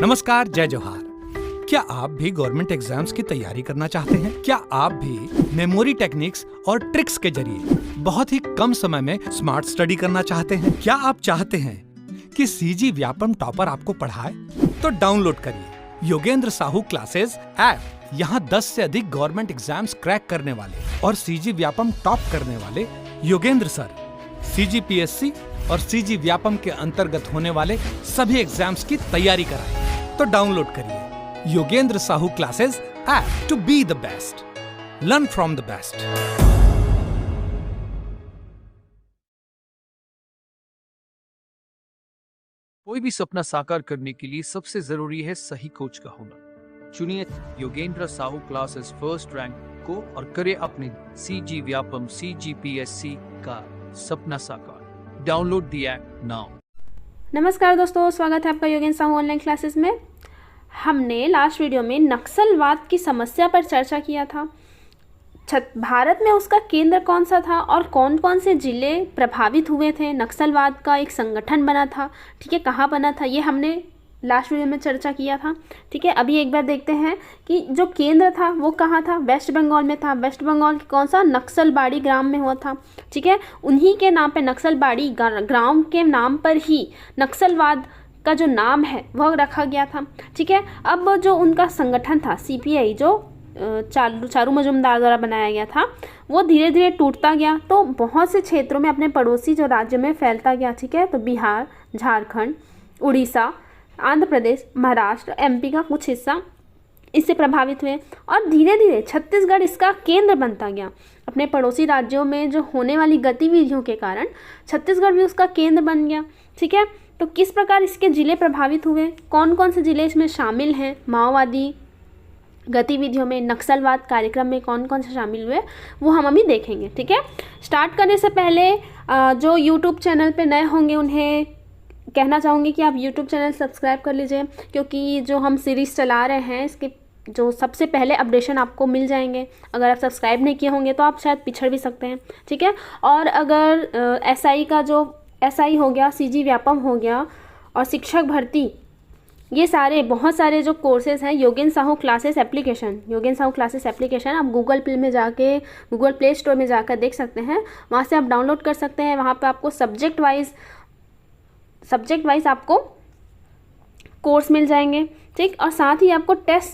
नमस्कार, जय जोहार। क्या आप भी गवर्नमेंट एग्जाम्स की तैयारी करना चाहते हैं? क्या आप भी मेमोरी टेक्निक्स और ट्रिक्स के जरिए बहुत ही कम समय में स्मार्ट स्टडी करना चाहते हैं? क्या आप चाहते हैं कि सीजी व्यापम टॉपर आपको पढ़ाए? तो डाउनलोड करिए योगेंद्र साहू क्लासेस ऐप। यहाँ 10 से अधिक गवर्नमेंट एग्जाम्स क्रैक करने वाले और सीजी व्यापम टॉप करने वाले योगेंद्र सर CGPSC और सीजी व्यापम के अंतर्गत होने वाले सभी एग्जाम्स की तैयारी कराएं। तो डाउनलोड करिए Yogendra Sahu classes app to be the best, learn from the best. कोई भी सपना साकार करने के लिए सबसे जरूरी है सही कोच का होना। चुनिए Yogendra Sahu classes first rank को और करे अपने सीजी व्यापम CGPSC का सपना साकार। Download the app now. नमस्कार दोस्तों, स्वागत है आपका योगेंद्र साहू ऑनलाइन क्लासेस में। हमने लास्ट वीडियो में नक्सलवाद की समस्या पर चर्चा किया था। भारत में उसका केंद्र कौन सा था और कौन कौन से जिले प्रभावित हुए थे। नक्सलवाद का एक संगठन बना था, ठीक है, कहाँ बना था ये हमने लास्ट वीडियो में चर्चा किया था, ठीक है। अभी एक बार देखते हैं कि जो केंद्र था वो कहाँ था। वेस्ट बंगाल में था। वेस्ट बंगाल के कौन सा नक्सलबाड़ी ग्राम में हुआ था, ठीक है। उन्हीं के नाम पे नक्सलबाड़ी ग्राम के नाम पर ही नक्सलवाद का जो नाम है वह रखा गया था, ठीक है। अब जो उनका संगठन था CPI जो चारू मजुमदार द्वारा बनाया गया था वो धीरे धीरे टूटता गया, तो बहुत से क्षेत्रों में अपने पड़ोसी जो राज्य में फैलता गया, ठीक है। तो बिहार, झारखंड, उड़ीसा, आंध्र प्रदेश, महाराष्ट्र, MP का कुछ हिस्सा इससे प्रभावित हुए और धीरे धीरे छत्तीसगढ़ इसका केंद्र बनता गया। अपने पड़ोसी राज्यों में जो होने वाली गतिविधियों के कारण छत्तीसगढ़ भी उसका केंद्र बन गया, ठीक है। तो किस प्रकार इसके जिले प्रभावित हुए, कौन कौन से जिले इसमें शामिल हैं, माओवादी गतिविधियों में, नक्सलवाद कार्यक्रम में कौन कौन से शामिल हुए, वो हम अभी देखेंगे, ठीक है। स्टार्ट करने से पहले जो YouTube चैनल पे नए होंगे उन्हें कहना चाहूँगी कि आप YouTube चैनल सब्सक्राइब कर लीजिए, क्योंकि जो हम सीरीज़ चला रहे हैं इसके जो सबसे पहले अपडेशन आपको मिल जाएंगे। अगर आप सब्सक्राइब नहीं किए होंगे तो आप शायद पिछड़ भी सकते हैं, ठीक है। और अगर SI का जो SI हो गया, CG व्यापम हो गया और शिक्षक भर्ती, ये सारे बहुत सारे जो कोर्सेज हैं, योगेंद्र साहू क्लासेस एप्लीकेशन आप गूगल प्ले स्टोर में जाकर देख सकते हैं। वहाँ से आप डाउनलोड कर सकते हैं। वहाँ पे आपको सब्जेक्ट वाइज आपको कोर्स मिल जाएंगे, ठीक। और साथ ही आपको टेस्ट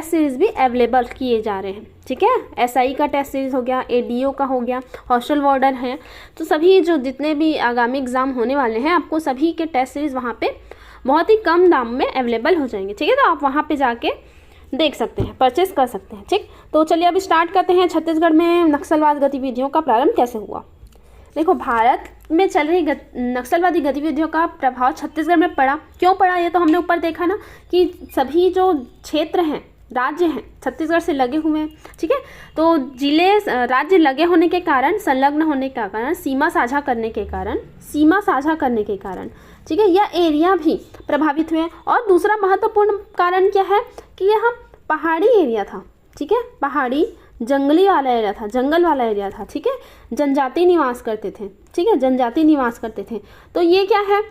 सीरीज़ भी अवेलेबल किए जा रहे हैं, ठीक है। SI का टेस्ट सीरीज़ हो गया, ADO का हो गया, हॉस्टल वार्डन है, तो सभी जो जितने भी आगामी एग्ज़ाम होने वाले हैं आपको सभी के टेस्ट सीरीज़ वहाँ पे बहुत ही कम दाम में अवेलेबल हो जाएंगे, ठीक है। तो आप वहाँ पे जाके देख सकते हैं, परचेस कर सकते हैं, ठीक। तो चलिए अब स्टार्ट करते हैं। छत्तीसगढ़ में नक्सलवाद गतिविधियों का प्रारंभ कैसे हुआ। देखो, भारत में चल रही नक्सलवादी गतिविधियों का प्रभाव छत्तीसगढ़ में पड़ा। क्यों पड़ा ये तो हमने ऊपर देखा ना कि सभी जो क्षेत्र हैं, राज्य हैं, छत्तीसगढ़ से लगे हुए हैं, ठीक है। तो राज्य लगे होने के कारण, संलग्न होने का कारण, सीमा साझा करने के कारण, ठीक है, यह एरिया भी प्रभावित हुए। और दूसरा महत्वपूर्ण कारण क्या है कि यह पहाड़ी एरिया था, ठीक है, पहाड़ी जंगल वाला एरिया था, ठीक है। जनजाति निवास करते थे, तो ये क्या है,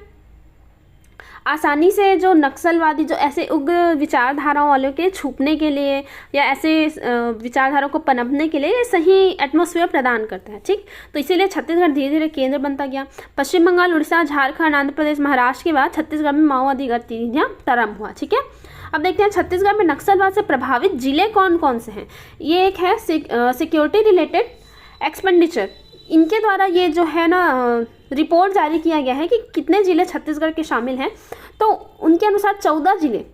आसानी से जो नक्सलवादी जो ऐसे उग्र विचारधाराओं वालों के छुपने के लिए या ऐसे विचारधाराओं को पनपने के लिए सही एटमॉस्फेयर प्रदान करता है, ठीक। तो इसीलिए छत्तीसगढ़ धीरे धीरे केंद्र बनता गया। पश्चिम बंगाल, उड़ीसा, झारखंड, आंध्र प्रदेश, महाराष्ट्र के बाद छत्तीसगढ़ में माओवादी गतिविधियाँ प्रारंभ हुआ, ठीक है। अब देखते हैं छत्तीसगढ़ में नक्सलवाद से प्रभावित जिले कौन कौन से हैं। ये एक है सिक्योरिटी रिलेटेड एक्सपेंडिचर, इनके द्वारा ये जो है ना रिपोर्ट जारी किया गया है कि कितने जिले छत्तीसगढ़ के शामिल हैं। तो उनके अनुसार 14 जिले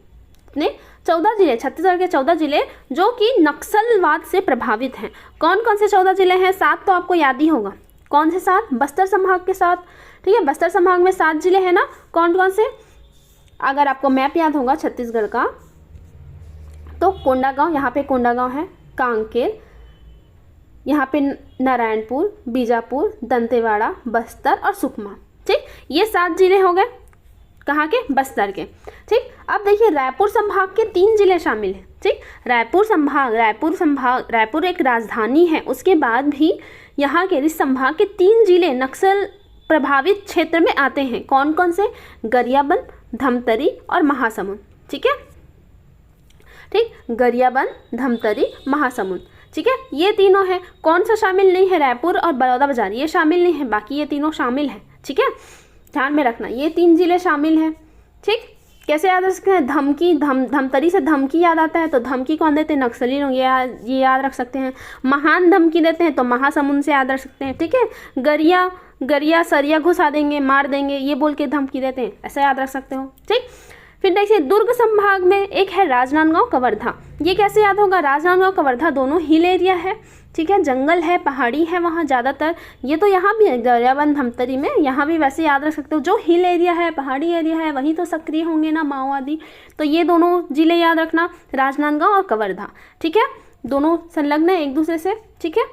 छत्तीसगढ़ के 14 जिले जो कि नक्सलवाद से प्रभावित हैं। कौन कौन से 14 जिले हैं? 7 तो आपको याद ही होगा। कौन से 7? बस्तर संभाग के 7, ठीक है। बस्तर संभाग में 7 जिले हैं ना। कौन कौन से? अगर आपको मैप याद होगा छत्तीसगढ़ का तो कोंडागांव, यहाँ पे कोंडागांव है, कांकेर, यहाँ पे नारायणपुर, बीजापुर, दंतेवाड़ा, बस्तर और सुकमा, ठीक। ये 7 जिले हो गए, कहाँ के? बस्तर के, ठीक। अब देखिए रायपुर संभाग के 3 जिले शामिल हैं, ठीक। रायपुर एक राजधानी है, उसके बाद भी यहाँ के इस संभाग के 3 जिले नक्सल प्रभावित क्षेत्र में आते हैं। कौन कौन से? गरियाबंद, धमतरी और महासमुंद, ठीक है, ठीक, गरियाबंद, धमतरी, महासमुंद, ठीक है, ये तीनों है। कौन सा शामिल नहीं है? रायपुर और बलौदाबाजार, ये शामिल नहीं है, बाकी ये तीनों शामिल है, ठीक है, ध्यान में रखना ये 3 जिले शामिल हैं, ठीक। कैसे याद रख सकते हैं? धमकी, धमतरी से धमकी याद आता है तो धमकी कौन देते हैं? नक्सली लोग, ये याद रख सकते हैं। महान धमकी देते हैं तो महासमुंद से याद रख सकते हैं, ठीक है। गरिया सरिया घुसा देंगे, मार देंगे, ये बोल के धमकी देते हैं, ऐसा याद रख सकते हो, ठीक। फिर देखिए दुर्ग संभाग में एक है राजनांदगांव, कवर्धा, ये कैसे याद होगा? राजनांदगांव कवर्धा दोनों हिल एरिया है, ठीक है, जंगल है, पहाड़ी है वहाँ ज़्यादातर, ये तो यहाँ भी है गरियाबंद धमतरी में, यहाँ भी वैसे याद रख सकते हो। जो हिल एरिया है, पहाड़ी एरिया है, वहीं तो सक्रिय होंगे ना माओवादी, तो ये दोनों जिले याद रखना, राजनांदगांव और कवर्धा, ठीक है, दोनों संलग्न है एक दूसरे से, ठीक है,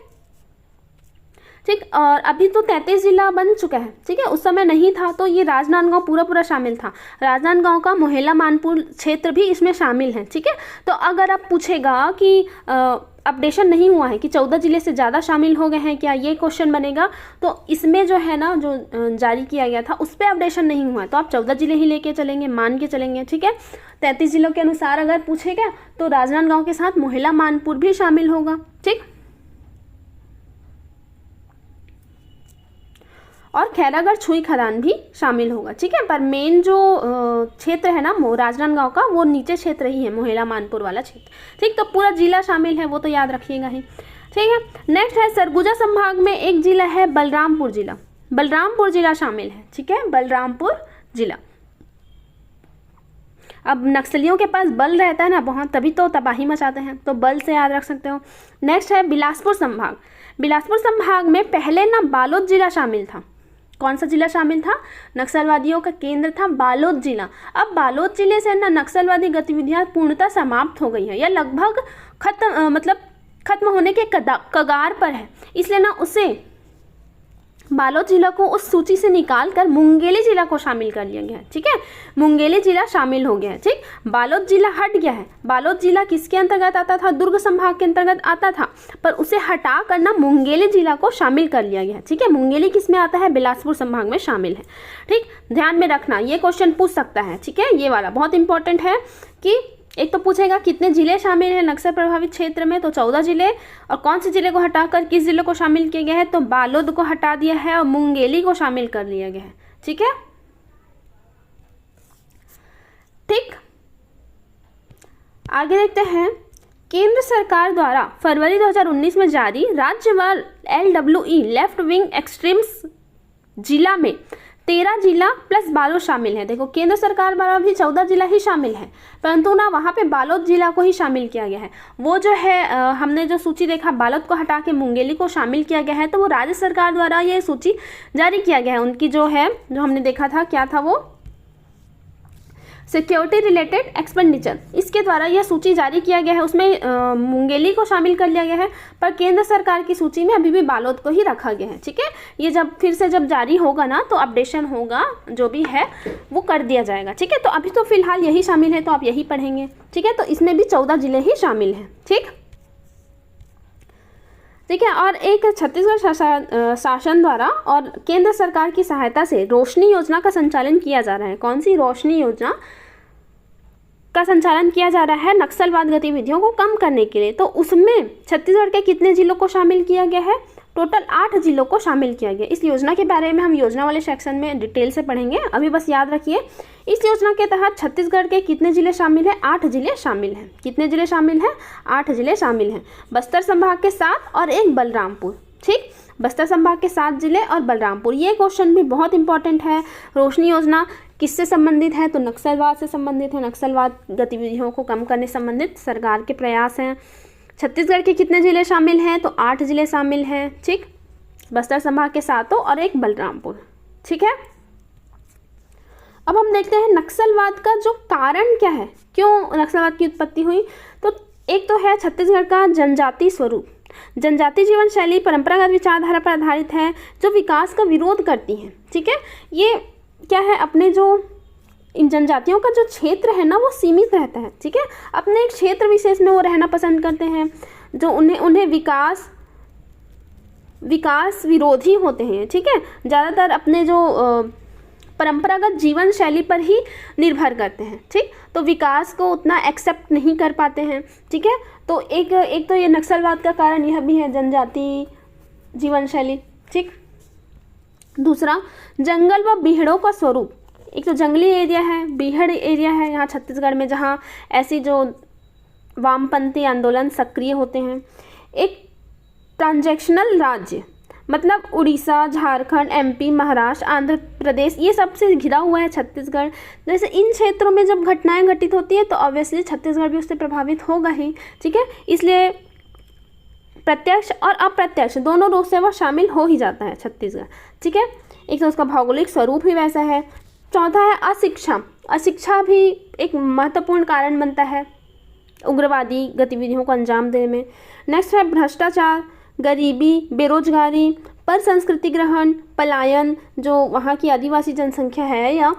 ठीक। और अभी तो 33 जिला बन चुका है, ठीक है, उस समय नहीं था तो ये राजनांदगांव पूरा शामिल था। राजनांदगांव का मोहला मानपुर क्षेत्र भी इसमें शामिल है, ठीक है। तो अगर आप पूछेगा कि अपडेशन नहीं हुआ है कि 14 जिले से ज़्यादा शामिल हो गए हैं क्या, ये क्वेश्चन बनेगा, तो इसमें जो है ना जो जारी किया गया था उस पर अपडेशन नहीं हुआ है, तो आप 14 जिले ही लेके चलेंगे, मान के चलेंगे, ठीक है। 33 जिलों के अनुसार अगर पूछेगा तो राजनांदगांव के साथ मोहला मानपुर भी शामिल होगा, ठीक। और खैरागढ़ छुई खदान भी शामिल होगा, ठीक है। पर मेन जो क्षेत्र है ना राजनांदगांव का, वो नीचे क्षेत्र ही है, मोहला मानपुर वाला क्षेत्र, ठीक। तो पूरा जिला शामिल है, वो तो याद रखिएगा ही, ठीक है। नेक्स्ट है सरगुजा संभाग में एक जिला है बलरामपुर जिला, बलरामपुर जिला शामिल है, ठीक है, बलरामपुर जिला। अब नक्सलियों के पास बल रहता है ना वहाँ, तभी तो तबाही मचाते हैं, तो बल से याद रख सकते हो। नेक्स्ट है बिलासपुर संभाग, बिलासपुर संभाग में पहले ना बालोद जिला शामिल था। कौन सा जिला शामिल था? नक्सलवादियों का केंद्र था बालोद जिला। अब बालोद जिले से ना नक्सलवादी गतिविधियां पूर्णतः समाप्त हो गई है या लगभग खत्म होने के कगार पर है, इसलिए ना उसे बालोद जिला को उस सूची से निकाल कर मुंगेली जिला को शामिल कर लिया गया है, ठीक है, मुंगेली जिला शामिल हो गया है, ठीक। बालोद जिला हट गया है। बालोद जिला किसके अंतर्गत आता था? दुर्ग संभाग के अंतर्गत आता था, पर उसे हटा कर ना मुंगेली जिला को शामिल कर लिया गया है, ठीक है। मुंगेली किस में आता है? बिलासपुर संभाग में शामिल है, ठीक, ध्यान में रखना, ये क्वेश्चन पूछ सकता है, ठीक है, ये वाला बहुत इंपॉर्टेंट है कि एक तो पूछेगा कितने जिले शामिल हैं नक्सल प्रभावित क्षेत्र में, तो 14 जिले, और कौन से जिले को हटाकर किस जिले को शामिल किया गया है, तो बालोद को हटा दिया है और मुंगेली को शामिल कर लिया गया है, ठीक है, ठीक। आगे देखते हैं, केंद्र सरकार द्वारा फरवरी 2019 में जारी राज्यवार LWE लेफ्ट विंग एक्सट्रीम्स जिला में 13 जिला प्लस बालोद शामिल है। देखो केंद्र सरकार द्वारा भी 14 जिला ही शामिल है, परंतु ना वहाँ पे बालोद जिला को ही शामिल किया गया है। वो जो है हमने जो सूची देखा, बालोद को हटा के मुंगेली को शामिल किया गया है, तो वो राज्य सरकार द्वारा ये सूची जारी किया गया है। उनकी जो है, जो हमने देखा था, क्या था वो, सिक्योरिटी रिलेटेड एक्सपेंडिचर, इसके द्वारा यह सूची जारी किया गया है। उसमें मुंगेली को शामिल कर लिया गया है, पर केंद्र सरकार की सूची में अभी भी बालोद को ही रखा गया है, ठीक है। ये जब फिर से जब जारी होगा ना तो अपडेशन होगा, जो भी है वो कर दिया जाएगा, ठीक है। तो अभी तो फिलहाल यही शामिल है, तो आप यही पढ़ेंगे, ठीक है। तो इसमें भी 14 जिले ही शामिल हैं, ठीक, ठीक है। और एक छत्तीसगढ़ शासन द्वारा और केंद्र सरकार की सहायता से रोशनी योजना का संचालन किया जा रहा है। कौन सी रोशनी योजना का संचालन किया जा रहा है? नक्सलवाद गतिविधियों को कम करने के लिए। तो उसमें छत्तीसगढ़ के कितने जिलों को शामिल किया गया है? टोटल 8 जिलों को शामिल किया गया। इस योजना के बारे में हम योजना वाले सेक्शन में डिटेल से पढ़ेंगे, अभी बस याद रखिए। इस योजना के तहत छत्तीसगढ़ के कितने जिले शामिल हैं? 8 जिले शामिल हैं। कितने जिले शामिल हैं? 8 जिले शामिल हैं। बस्तर संभाग के 7 और एक बलरामपुर, ठीक। बस्तर संभाग के 7 जिले और बलरामपुर। ये क्वेश्चन भी बहुत इंपॉर्टेंट है। रोशनी योजना किससे संबंधित है? तो नक्सलवाद से संबंधित है। नक्सलवाद गतिविधियों को कम करने संबंधित सरकार के प्रयास हैं। छत्तीसगढ़ के कितने जिले शामिल हैं? तो 8 जिले शामिल हैं, ठीक। बस्तर संभाग के 7 और एक बलरामपुर, ठीक है। अब हम देखते हैं नक्सलवाद का जो कारण क्या है, क्यों नक्सलवाद की उत्पत्ति हुई। तो एक तो है छत्तीसगढ़ का जनजातीय स्वरूप। जनजाति जीवन शैली परंपरागत विचारधारा पर आधारित है, जो विकास का विरोध करती है, ठीक है। ये क्या है, अपने जो इन जनजातियों का जो क्षेत्र है ना वो सीमित रहता है, ठीक है। अपने एक क्षेत्र विशेष में वो रहना पसंद करते हैं, जो उन्हें विकास विरोधी होते हैं, ठीक है। ज़्यादातर अपने जो परंपरागत जीवन शैली पर ही निर्भर करते हैं, ठीक। तो विकास को उतना एक्सेप्ट नहीं कर पाते हैं, ठीक है। तो एक तो ये नक्सलवाद का कारण यह भी है, जनजाति जीवन शैली, ठीक। दूसरा, जंगल व बीहड़ों का स्वरूप। एक तो जंगली एरिया है, बीहड़ एरिया है यहाँ छत्तीसगढ़ में, जहाँ ऐसी जो वामपंथी आंदोलन सक्रिय होते हैं। एक ट्रांजैक्शनल राज्य, मतलब उड़ीसा, झारखंड, एमपी, महाराष्ट्र, आंध्र प्रदेश, ये सब से घिरा हुआ है छत्तीसगढ़। जैसे इन क्षेत्रों में जब घटनाएं घटित होती है तो ऑब्वियसली छत्तीसगढ़ भी उससे प्रभावित होगा ही, ठीक है। इसलिए प्रत्यक्ष और अप्रत्यक्ष दोनों रूप से वह शामिल हो ही जाता है छत्तीसगढ़, ठीक है। एक तो उसका भौगोलिक स्वरूप ही वैसा है। चौथा है अशिक्षा। अशिक्षा भी एक महत्वपूर्ण कारण बनता है उग्रवादी गतिविधियों को अंजाम देने में। नेक्स्ट है भ्रष्टाचार, गरीबी, बेरोजगारी, पर संस्कृति ग्रहण, पलायन, जो वहाँ की आदिवासी जनसंख्या है या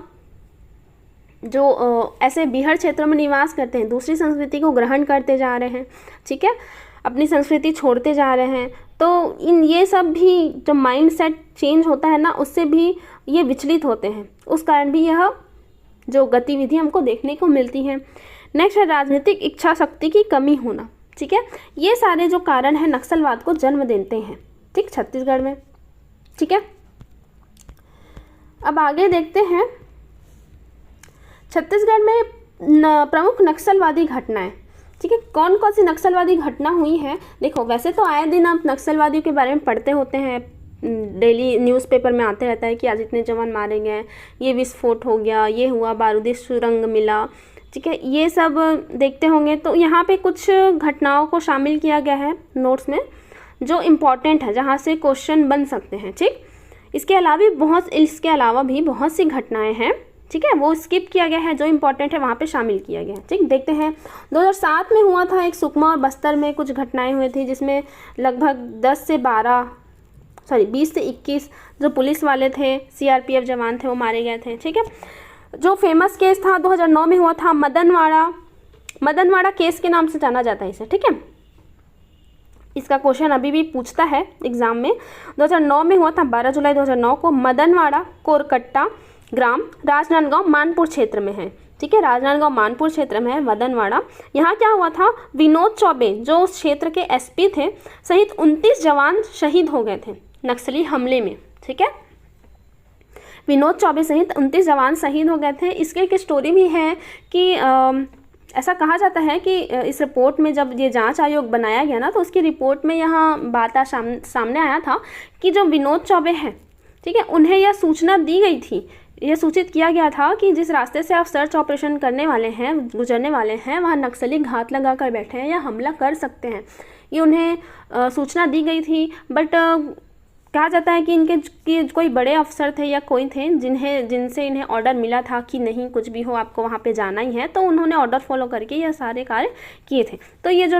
जो ऐसे बीहड़ क्षेत्रों में निवास करते हैं, दूसरी संस्कृति को ग्रहण करते जा रहे हैं, ठीक है, अपनी संस्कृति छोड़ते जा रहे हैं। तो ये सब भी जो माइंड सेट चेंज होता है ना, उससे भी ये विचलित होते हैं, उस कारण भी यह जो गतिविधि हमको देखने को मिलती है। नेक्स्ट है राजनीतिक इच्छा शक्ति की कमी होना, ठीक है। ये सारे जो कारण हैं नक्सलवाद को जन्म देते हैं, ठीक, छत्तीसगढ़ में, ठीक है। अब आगे देखते हैं छत्तीसगढ़ में प्रमुख नक्सलवादी घटनाएं, ठीक है। कौन कौन सी नक्सलवादी घटना हुई है। देखो, वैसे तो आए दिन आप नक्सलवादियों के बारे में पढ़ते होते हैं, डेली न्यूज़पेपर में आते रहता है कि आज इतने जवान मारे गए, ये विस्फोट हो गया, ये हुआ, बारूदी सुरंग मिला, ठीक है, ये सब देखते होंगे। तो यहाँ पे कुछ घटनाओं को शामिल किया गया है नोट्स में जो इम्पॉर्टेंट है, जहाँ से क्वेश्चन बन सकते हैं, ठीक। इसके अलावा भी बहुत सी घटनाएं हैं, ठीक है, वो स्किप किया गया है, जो इम्पोर्टेंट है वहाँ पे शामिल किया गया है, ठीक। देखते हैं 2007 में हुआ था एक सुकमा और बस्तर में कुछ घटनाएं हुई थी, जिसमें लगभग 20 से 21 जो पुलिस वाले थे, सीआरपीएफ जवान थे, वो मारे गए थे, ठीक है। जो फेमस केस था 2009 में हुआ था मदनवाड़ा केस के नाम से जाना जाता है इसे, ठीक है। इसका क्वेश्चन अभी भी पूछता है एग्जाम में। 2009 में हुआ था, 12 जुलाई 2009 को, मदनवाड़ा कोरकट्टा ग्राम राजनांदगांव मानपुर क्षेत्र में है, ठीक है। राजनांदगांव मानपुर क्षेत्र में है मदनवाड़ा। यहाँ क्या हुआ था, विनोद चौबे जो उस क्षेत्र के एसपी थे सहित 29 जवान शहीद हो गए थे नक्सली हमले में, ठीक है। विनोद चौबे सहित 29 जवान शहीद हो गए थे। इसके एक स्टोरी भी है कि ऐसा कहा जाता है कि इस रिपोर्ट में जब ये जांच आयोग बनाया गया ना, तो उसकी रिपोर्ट में यहाँ बात सामने आया था कि जो विनोद चौबे हैं, ठीक है, उन्हें यह सूचना दी गई थी, यह सूचित किया गया था कि जिस रास्ते से आप सर्च ऑपरेशन करने वाले हैं, गुजरने वाले हैं, वहाँ नक्सली घात लगा कर बैठे हैं या हमला कर सकते हैं, ये उन्हें सूचना दी गई थी। बट कहा जाता है कि कोई बड़े अफसर थे या कोई थे जिनसे इन्हें ऑर्डर मिला था कि नहीं, कुछ भी हो आपको वहाँ पे जाना ही है, तो उन्होंने ऑर्डर फॉलो करके यह सारे कार्य किए थे। तो ये जो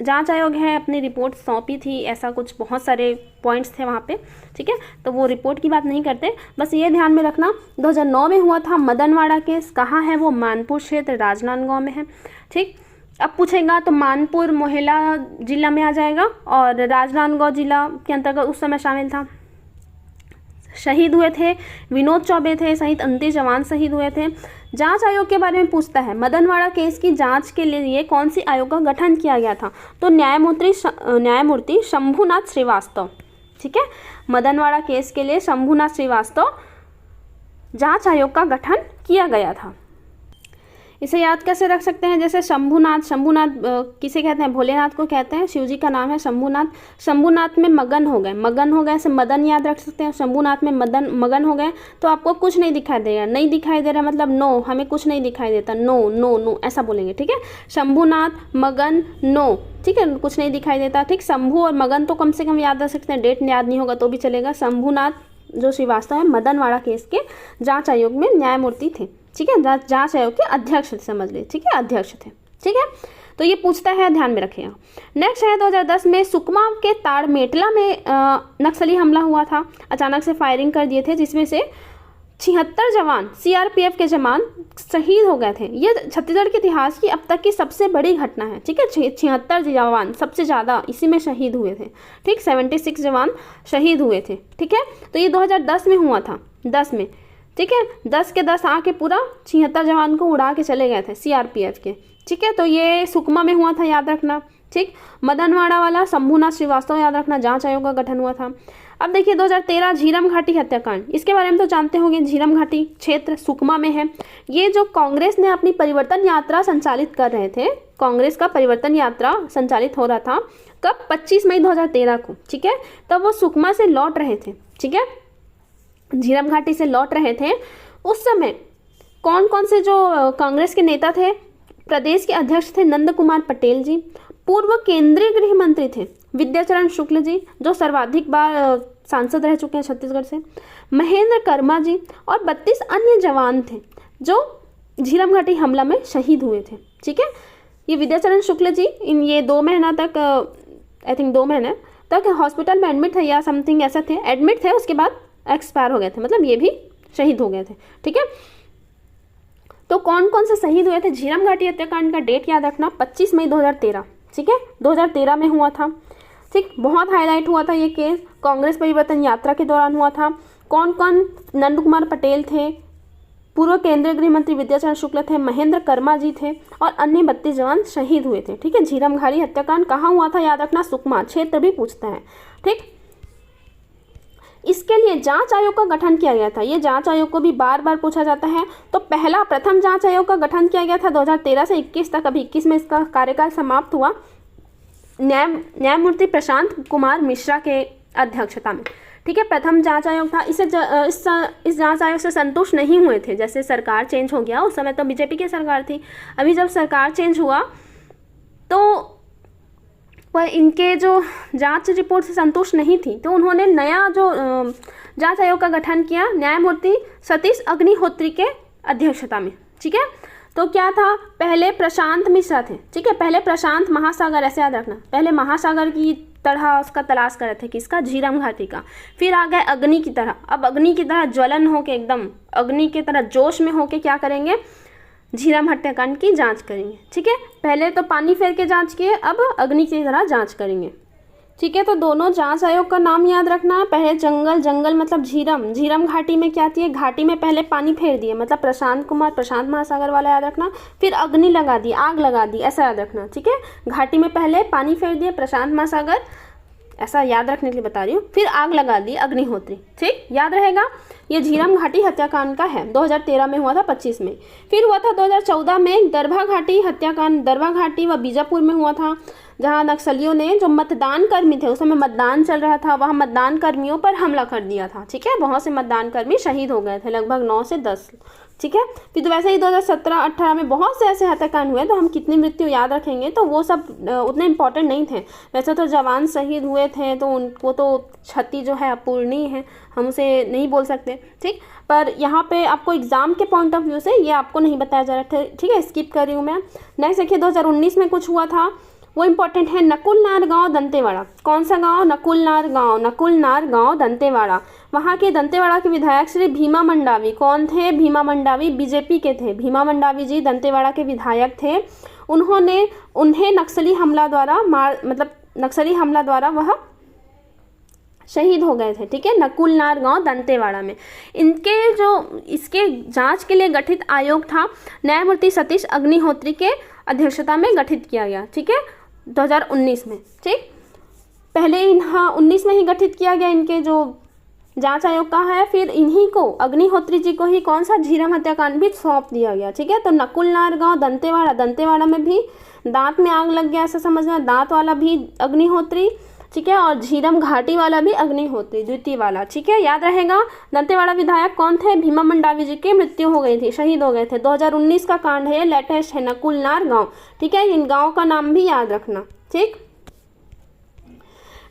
जांच आयोग है अपनी रिपोर्ट सौंपी थी, ऐसा कुछ बहुत सारे पॉइंट्स थे वहाँ पे, ठीक है। तो वो रिपोर्ट की बात नहीं करते, बस ये ध्यान में रखना 2009 में हुआ था मदनवाड़ा केस। कहाँ है वो, मानपुर क्षेत्र राजनांदगांव में है, ठीक। अब पूछेगा तो मानपुर मोहेला जिला में आ जाएगा और राजनांदगांव जिला के अंतर्गत उस समय शामिल था। शहीद हुए थे विनोद चौबे थे सहित 29 जवान शहीद हुए थे। जांच आयोग के बारे में पूछता है, मदनवाड़ा केस की जांच के लिए कौन सी आयोग का गठन किया गया था, तो न्यायमूर्ति शंभुनाथ श्रीवास्तव, ठीक है। मदनवाड़ा केस के लिए शंभुनाथ श्रीवास्तव जांच आयोग का गठन किया गया था। इसे याद कैसे रख सकते हैं, जैसे शंभुनाथ किसे कहते हैं, भोलेनाथ को कहते हैं, शिव जी का नाम है शंभुनाथ में मगन हो गए, ऐसे मदन याद रख सकते हैं। शंभुनाथ में मगन हो गए तो आपको कुछ नहीं दिखाई देगा, नहीं दिखाई दे रहा मतलब नो, हमें कुछ नहीं दिखाई देता, नो नो नो ऐसा बोलेंगे, ठीक है। शंभुनाथ मगन नो, ठीक है, कुछ नहीं दिखाई देता, ठीक। शंभु और मगन तो कम से कम याद रख सकते हैं, डेट याद नहीं होगा तो भी चलेगा। शंभुनाथ जो श्रीवास्तव है मदनवाड़ा केस के जांच आयोग में न्यायमूर्ति थे, ठीक है, जांच आयोग के अध्यक्ष समझ ले, ठीक है, अध्यक्ष थे, ठीक है। तो ये पूछता है, ध्यान में रखिएगा। नेक्स्ट है 2010 में सुकमा के ताड़मेटला में नक्सली हमला हुआ था, अचानक से फायरिंग कर दिए थे, जिसमें से 76 जवान सीआरपीएफ के जवान शहीद हो गए थे। ये छत्तीसगढ़ के इतिहास की अब तक की सबसे बड़ी घटना है, ठीक है। 76 जवान सबसे ज़्यादा इसी में शहीद हुए थे, ठीक। 76 जवान शहीद हुए थे, ठीक है। तो ये 2010 में हुआ था, 10 में ठीक है, 10 के 10 आके पूरा 76 जवान को उड़ा के चले गए थे सीआरपीएफ के। ठीक है, तो ये सुकमा में हुआ था, याद रखना। ठीक, मदनवाड़ा वाला शंभुनाथ श्रीवास्तव, याद रखना, जांच आयोग का गठन हुआ था। अब देखिए 2013 झीरम घाटी हत्याकांड, इसके बारे में तो जानते होंगे, झीरम घाटी क्षेत्र सुकमा में है। ये जो कांग्रेस ने अपनी परिवर्तन यात्रा संचालित कर रहे थे, कांग्रेस का परिवर्तन यात्रा संचालित हो रहा था कब, 25 मई 2013 को। ठीक है, तब वो सुकमा से लौट रहे थे। ठीक है, झीरम घाटी से लौट रहे थे। उस समय कौन कौन से जो कांग्रेस के नेता थे, प्रदेश के अध्यक्ष थे नंद कुमार पटेल जी, पूर्व केंद्रीय गृह मंत्री थे विद्याचरण शुक्ल जी, जो सर्वाधिक बार सांसद रह चुके हैं छत्तीसगढ़ से, महेंद्र कर्मा जी, और 32 अन्य जवान थे जो झीरम घाटी हमला में शहीद हुए थे। ठीक है, ये विद्याचरण शुक्ल जी ये 2 महीना तक, आई थिंक 2 महीने तक हॉस्पिटल में एडमिट थे या समथिंग ऐसा थे, एडमिट थे, उसके बाद एक्सपायर हो गए थे, मतलब ये भी शहीद हो गए थे। ठीक है, तो कौन कौन से शहीद हुए थे? झीरम घाटी हत्याकांड का डेट याद रखना, 25 मई 2013। ठीक है, 2013 में हुआ था। ठीक, बहुत हाईलाइट हुआ था ये केस, कांग्रेस परिवर्तन यात्रा के दौरान हुआ था। कौन कौन? नंद कुमार पटेल थे, पूर्व केंद्रीय गृह मंत्री विद्याचरण शुक्ल थे, महेंद्र कर्मा जी थे, और अन्य 32 जवान शहीद हुए थे। ठीक है, झीरम घाटी हत्याकांड कहाँ हुआ था याद रखना, सुकमा क्षेत्र भी पूछता है। ठीक, इसके लिए जांच आयोग का गठन किया गया था। ये जांच आयोग को भी बार बार पूछा जाता है। तो प्रथम जांच आयोग का गठन किया गया था 2013 से 21 तक। अभी 21 में इसका कार्यकाल समाप्त हुआ, न्यायमूर्ति प्रशांत कुमार मिश्रा के अध्यक्षता में। ठीक है, प्रथम जांच आयोग था। इस जांच आयोग से संतुष्ट नहीं हुए थे, जैसे सरकार चेंज हो गया, उस समय तो बीजेपी की सरकार थी। अभी जब सरकार चेंज हुआ तो पर इनके जो जांच रिपोर्ट से संतुष्ट नहीं थी, तो उन्होंने नया जो जांच आयोग का गठन किया न्यायमूर्ति सतीश अग्निहोत्री के अध्यक्षता में। ठीक है, तो क्या था, पहले प्रशांत मिश्रा थे। ठीक है, पहले प्रशांत महासागर, ऐसे याद रखना, पहले महासागर की तरह उसका तलाश कर रहे थे, किसका, झीरम घाटी का। फिर आ गए अग्नि की तरह, अब अग्नि की तरह ज्वलन होके, एकदम अग्नि की तरह जोश में होके क्या करेंगे, झीरम हत्याकांड की जांच करेंगे। ठीक है, पहले तो पानी फेर के जांच किए, अब अग्नि की तरह जांच करेंगे। ठीक है, तो दोनों जांच आयोग का नाम याद रखना। पहले जंगल मतलब झीरम घाटी में क्या थी, घाटी में पहले पानी फेर दिए, मतलब प्रशांत महासागर वाला याद रखना। फिर अग्नि लगा दी, आग लगा दी, ऐसा याद रखना। ठीक है, घाटी में पहले पानी फेर दिए प्रशांत महासागर, ऐसा याद रखने के लिए बता रही हूँ। फिर आग लगा दी अग्निहोत्री। ठीक, याद रहेगा। ये झीरम घाटी हत्याकांड का है, 2013 में हुआ था 25 में। फिर हुआ था 2014 में दरभा घाटी हत्याकांड, दरभा घाटी व बीजापुर में हुआ था, जहां नक्सलियों ने जो मतदान कर्मी थे, उस समय मतदान चल रहा था, वहां मतदान कर्मियों पर हमला कर दिया था। ठीक है, बहुत से मतदान कर्मी शहीद हो गए थे, लगभग 9 से 10। ठीक है, फिर तो वैसे ही 2017-18 में बहुत से ऐसे हत्याकांड हुए, तो हम कितनी मृत्यु याद रखेंगे, तो वो सब उतने इंपॉर्टेंट नहीं थे। वैसे तो जवान शहीद हुए थे, तो उनको तो क्षति जो है अपूरणीय है, हम उसे नहीं बोल सकते। ठीक, पर यहाँ पे आपको एग्जाम के पॉइंट ऑफ व्यू से ये आपको नहीं बताया जा रहा था। ठीक है, स्किप कर रही हूँ मैं। नेक्स्ट देखिए, 2019 में कुछ हुआ था, वो इंपॉर्टेंट है, नकुलनार गांव दंतेवाड़ा। कौन सा गांव, नकुलनार गांव दंतेवाड़ा। वहां के दंतेवाड़ा के विधायक श्री भीमा मंडावी, कौन थे, भीमा मंडावी बीजेपी के थे। भीमा मंडावी जी दंतेवाड़ा के विधायक थे। उन्हें नक्सली हमला द्वारा वह शहीद हो गए थे। ठीक है, नकुलनार गांव दंतेवाड़ा में। इसके जांच के लिए गठित आयोग था, न्यायमूर्ति सतीश अग्निहोत्री के अध्यक्षता में गठित किया गया। ठीक है, 2019 में। ठीक, पहले 19 में ही गठित किया गया इनके जो जांच आयोग का है, फिर इन्हीं को, अग्निहोत्री जी को ही कौन सा, झीरम हत्याकांड भी सौंप दिया गया। ठीक है, तो नकुलनार गांव दंतेवाड़ा में भी दांत में आग लग गया, ऐसा समझना, दांत वाला भी अग्निहोत्री। ठीक है, और झीरम घाटी वाला भी अग्निहोत्री, द्वितीय वाला। ठीक है, याद रहेगा। दंतेवाड़ा विधायक कौन थे, भीमा मंडावी जी की मृत्यु हो गई थी, शहीद हो गए थे। 2019 का कांड है, लेटेस्ट है, नकुलनार गांव। ठीक है, इन गांव का नाम भी याद रखना। ठीक,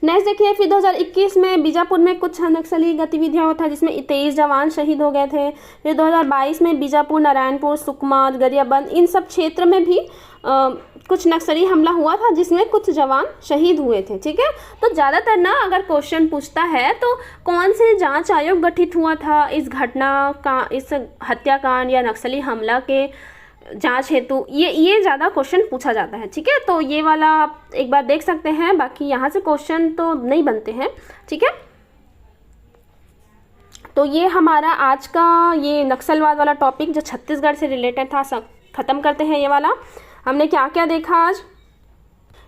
नेक्स्ट देखिए, फिर 2021 में बीजापुर में कुछ नक्सली गतिविधियां हुआ था, जिसमें 23 जवान शहीद हो गए थे। फिर 2022 में बीजापुर, नारायणपुर, सुकमा, गरियाबंद, इन सब क्षेत्र में भी कुछ नक्सली हमला हुआ था, जिसमें कुछ जवान शहीद हुए थे। ठीक है, तो ज़्यादातर ना अगर क्वेश्चन पूछता है तो कौन से जांच आयोग गठित हुआ था इस घटना का, इस हत्याकांड या नक्सली हमला के जांच हेतु, ये ज़्यादा क्वेश्चन पूछा जाता है। ठीक है, तो ये वाला आप एक बार देख सकते हैं, बाकी यहाँ से क्वेश्चन तो नहीं बनते हैं। ठीक है, तो ये हमारा आज का ये नक्सलवाद वाला टॉपिक जो छत्तीसगढ़ से रिलेटेड था सब ख़त्म करते हैं। ये वाला हमने क्या क्या देखा आज,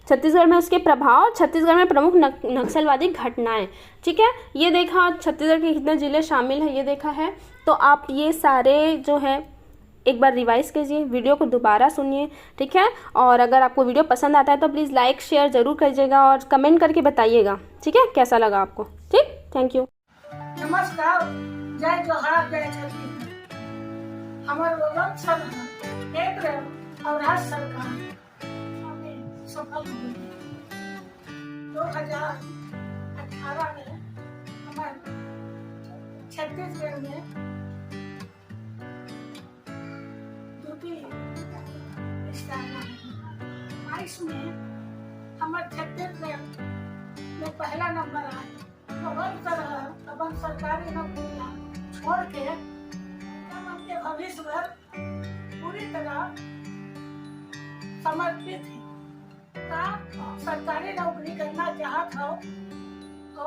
छत्तीसगढ़ में उसके प्रभाव, छत्तीसगढ़ में प्रमुख नक्सलवादी घटनाएं, ठीक है। ये देखा छत्तीसगढ़ के कितने ज़िले शामिल हैं, ये देखा है। तो आप ये सारे जो है एक बार रिवाइज कीजिए, वीडियो को दोबारा सुनिए, ठीक है। और अगर आपको वीडियो पसंद आता है तो प्लीज़ लाइक शेयर ज़रूर कीजिएगा और कमेंट करके बताइएगा, ठीक है, कैसा लगा आपको। ठीक, थैंक यू। नमस्कार, जय जोहार, जय छत्तीसगढ़। हमारे लोग सब केंद्र और राज्य सरकार हमें सफल हुई। 2018 में हमारे छत्तीसगढ़ में में हमारे छत्तीसगढ़ में पहला नंबर आया। अब सरकारी नौकरियां छोड़ के हम अपने भविष्य पर पूरी तरह समर्पित है। सरकारी नौकरी करना चाहता हो तो